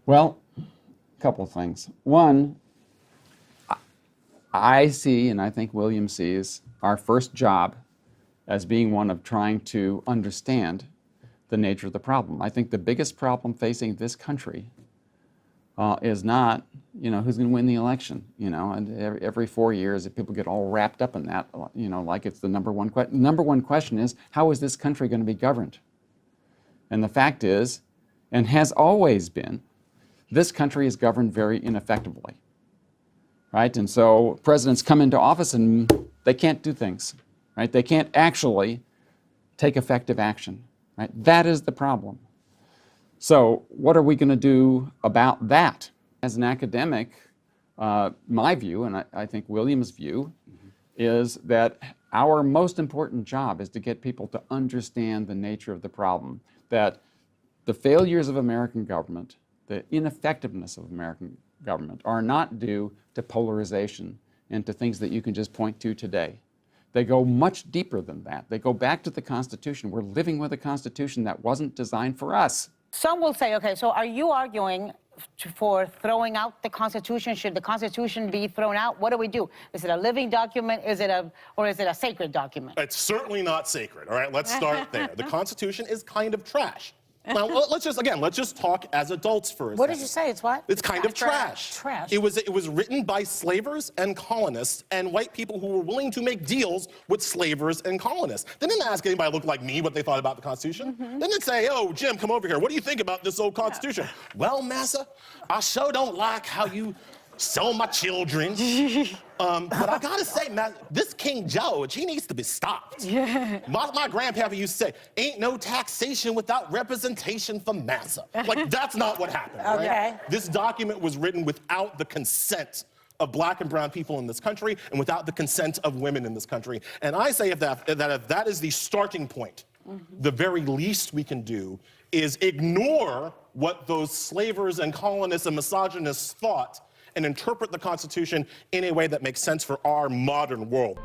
Well, a couple of things. One, I see, and I think William sees, our first job as being one of trying to understand the nature of the problem. I think the biggest problem facing this country is not, who's going to win the election, and every 4 years people get all wrapped up in that, like it's the number one question. Number one question is, how is this country going to be governed? And the fact is, and has always been, this country is governed very ineffectively, right? And so presidents come into office and they can't do things, right? They can't actually take effective action, right? That is the problem. So what are we going to do about that? As an academic, my view, and I think William's view, is that our most important job is to get people to understand the nature of the problem, that the failures of American government, the ineffectiveness of American government are not due to polarization and to things that you can just point to today. They go much deeper than that. They go back to the Constitution. We're living with a Constitution that wasn't designed for us. Some will say, okay, so are you arguing for throwing out the Constitution? Should the Constitution be thrown out? What do we do? Is it a living document? Or is it a sacred document? It's certainly not sacred, all right? Let's start there. The Constitution is kind of trash. Now, let's just talk as adults for a second. What did you say? It's what? It's kind of trash. Trash. It was written by slavers and colonists and white people who were willing to make deals with slavers and colonists. They didn't ask anybody who looked like me what they thought about the Constitution. They didn't say, oh, Jim, come over here. What do you think about this old Constitution? Well, massa, I sure don't like how you sell my children. But I gotta say, man, this King George, he needs to be stopped. Yeah. My grandpappy used to say, ain't no taxation without representation for massa. Like, that's not what happened, Okay. right? This document was written without the consent of black and brown people in this country and without the consent of women in this country. And I say if that is the starting point, the very least we can do is ignore what those slavers and colonists and misogynists thought and interpret the Constitution in a way that makes sense for our modern world.